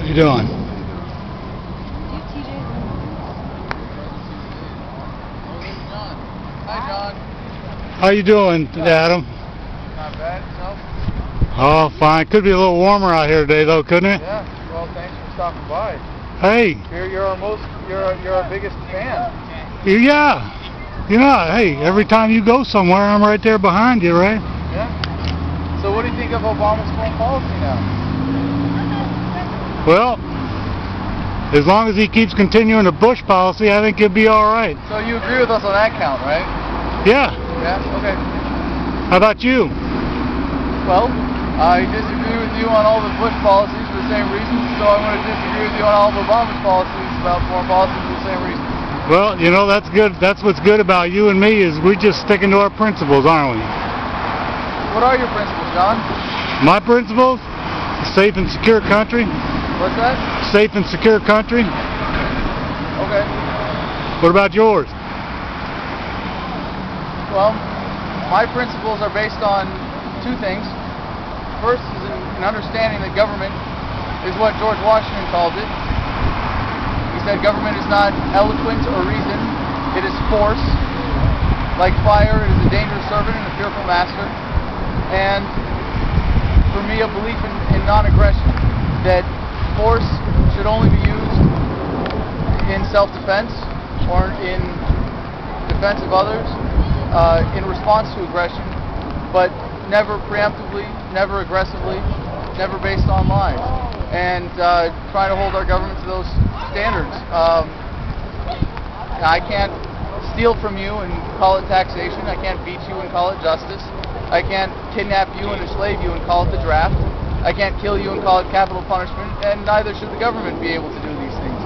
you doing? Hi, John. How you doing, Adam? Not bad, yourself? Oh, fine. Could be a little warmer out here today, though, couldn't it? Yeah. Well, thanks for stopping by. Hey. You're our biggest fan. Yeah. You know, hey, every time you go somewhere, I'm right there behind you, right? Yeah. So, what do you think of Obama's foreign policy now? Well, as long as he keeps continuing the Bush policy, I think he'll be all right. So you agree with us on that count, right? Yeah. Yeah? Okay. How about you? Well, I disagree with you on all the Bush policies for the same reasons, so I'm going to disagree with you on all of Obama's policies about foreign policy for the same reasons. Well, you know, that's good. That's what's good about you and me is we just sticking to our principles, aren't we? What are your principles, John? My principles? A safe and secure country. What's that? Safe and secure country. Okay. What about yours? Well, my principles are based on two things. First is an understanding that government is what George Washington called it. He said government is not eloquent or reason, it is force. Like fire, it is a dangerous servant and a fearful master. And for me, a belief in non-aggression, that force should only be used in self-defense or in defense of others, in response to aggression, but never preemptively, never aggressively, never based on lies. And trying to hold our government to those standards. I can't steal from you and call it taxation. I can't beat you and call it justice. I can't kidnap you and enslave you and call it the draft. I can't kill you and call it capital punishment, and neither should the government be able to do these things.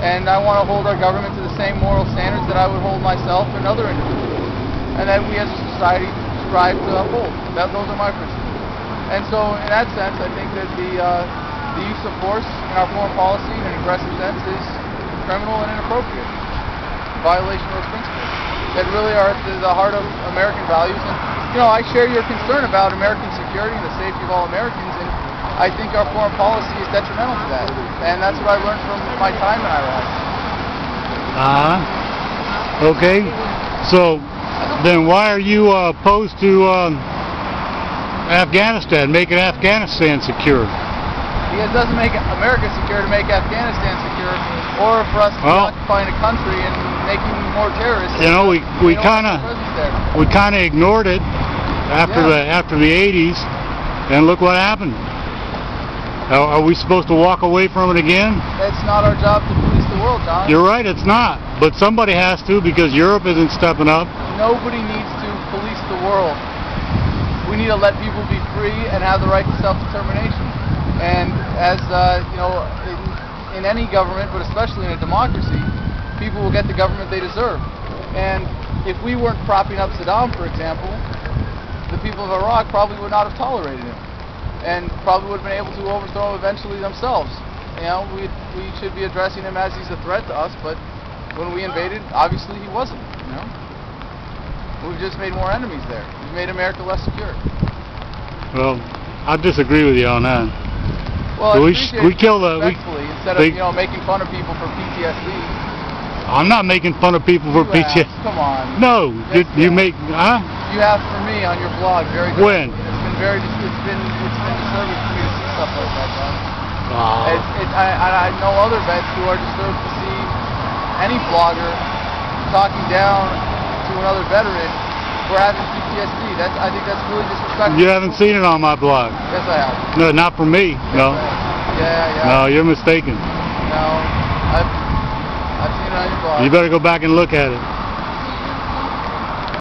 And I want to hold our government to the same moral standards that I would hold myself and other individuals, and that we as a society strive to uphold. Those are my principles. And so, in that sense, I think that the use of force in our foreign policy in an aggressive sense is criminal and inappropriate. Violation of those principles that really are at the heart of American values. And you know, I share your concern about American security and the safety of all Americans, and I think our foreign policy is detrimental to that. And that's what I learned from my time in Iraq. Okay. So then why are you opposed to Afghanistan, making Afghanistan secure? Because it doesn't make America secure to make Afghanistan secure, or for us to be occupying a country and making more terrorists. You know, we kind of ignored it after the 80s, and look what happened. Are we supposed to walk away from it again? It's not our job to police the world, John. You're right, it's not. But somebody has to, because Europe isn't stepping up. Nobody needs to police the world. We need to let people be free and have the right to self-determination. And as you know, in any government, but especially in a democracy, people will get the government they deserve. And if we weren't propping up Saddam, for example, the people of Iraq probably would not have tolerated him, and probably would have been able to overthrow him eventually themselves. You know, we should be addressing him as he's a threat to us, but when we invaded, obviously he wasn't. You know, we've just made more enemies there. We've made America less secure. Well, I disagree with you on that. Well, we kill respectfully instead of making fun of people for PTSD. I'm not making fun of people for PTSD. Come on. No, you make, huh? You have for me on your blog very good. When? It's been disturbing for me to see stuff like that, John. I know other vets who are disturbed to see any blogger talking down to another veteran for having PTSD. I think that's really disrespectful. You haven't seen it on my blog? Yes, I have. No, not from me. No. Yeah. No, you're mistaken. No, I've seen it on your blog. You better go back and look at it.